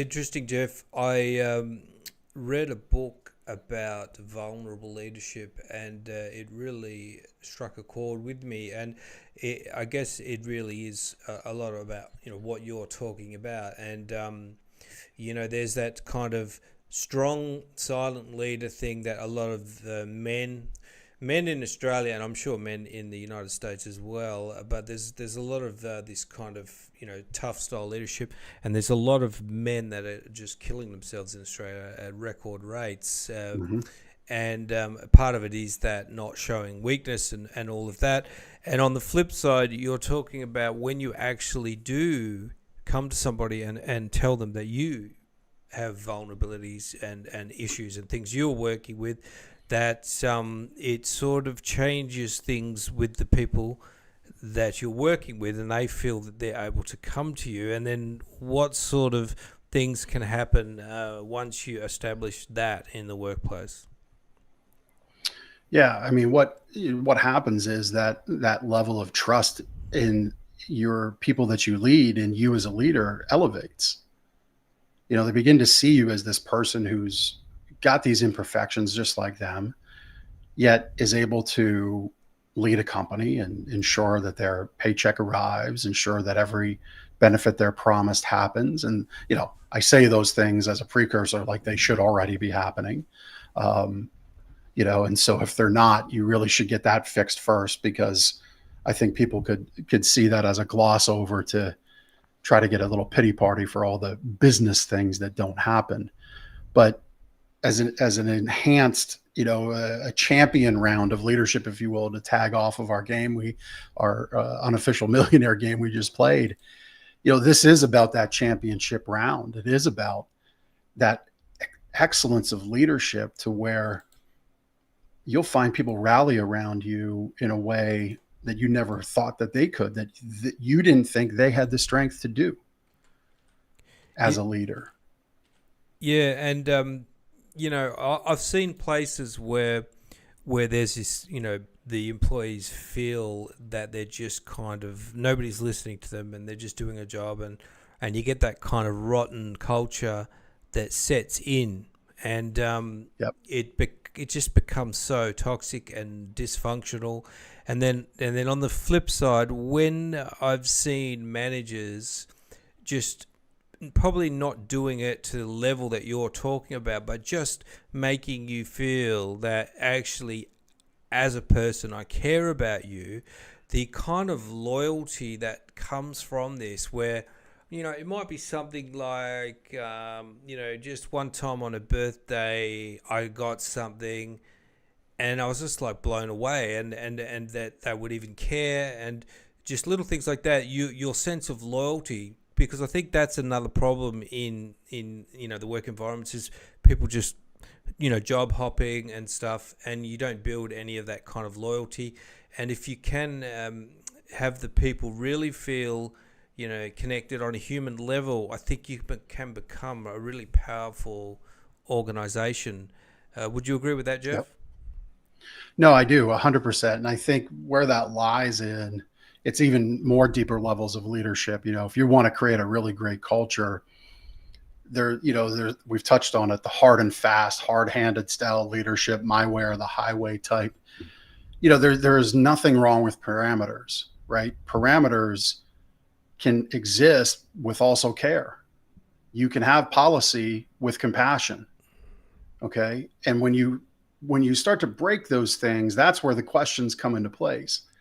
Interesting, Jeff. I read a book about vulnerable leadership, and it really struck a chord with me. And I guess it really is a lot about what you're talking about. And there's that kind of strong silent leader thing that a lot of men in Australia, and I'm sure men in the United States as well. But there's a lot of this kind of tough style leadership, and there's a lot of men that are just killing themselves in Australia at record rates. Hmm. And part of it is that not showing weakness and all of that. And on the flip side, you're talking about when you actually do come to somebody and tell them that you have vulnerabilities and issues and things you're working with, that it sort of changes things with the people that you're working with, and they feel that they're able to come to you. And then what sort of things can happen once you establish that in the workplace? Yeah, I mean, what happens is that that level of trust in your people that you lead and you as a leader elevates. They begin to see you as this person who's got these imperfections just like them, yet is able to lead a company and ensure that their paycheck arrives, ensure that every benefit they're promised happens. And, I say those things as a precursor, like they should already be happening. Um, and so if they're not, you really should get that fixed first, because I think people could see that as a gloss over to try to get a little pity party for all the business things that don't happen. But as an enhanced, a champion round of leadership, if you will, to tag off of our game, our unofficial millionaire game we just played. This is about that championship round. It is about that excellence of leadership, to where you'll find people rally around you in a way that you never thought that they could, that you didn't think they had the strength to do as It, a leader. yeah, and I've seen places where there's this, the employees feel that they're just kind of nobody's listening to them and they're just doing a job, and you get that kind of rotten culture that sets in, and Yep. it just becomes so toxic and dysfunctional. And then on the flip side, when I've seen managers just probably not doing it to the level that you're talking about, but just making you feel that actually, as a person, I care about you. The kind of loyalty that comes from this, where it might be something like, just one time on a birthday, I got something, and I was just like blown away, and that they would even care, and just little things like that. Your sense of loyalty, because I think that's another problem in the work environments, is people just job hopping and stuff, and you don't build any of that kind of loyalty. And if you can have the people really feel connected on a human level, I think you can become a really powerful organization. Would you agree with that, Yep. Jeff? No, I do 100%. And I think where that lies in, it's even more deeper levels of leadership. If you want to create a really great culture, we've touched on it, the hard and fast, hard handed style leadership, my way or the highway type. There is nothing wrong with parameters, right? Parameters can exist with also care. You can have policy with compassion. Okay. And when you start to break those things, that's where the questions come into place.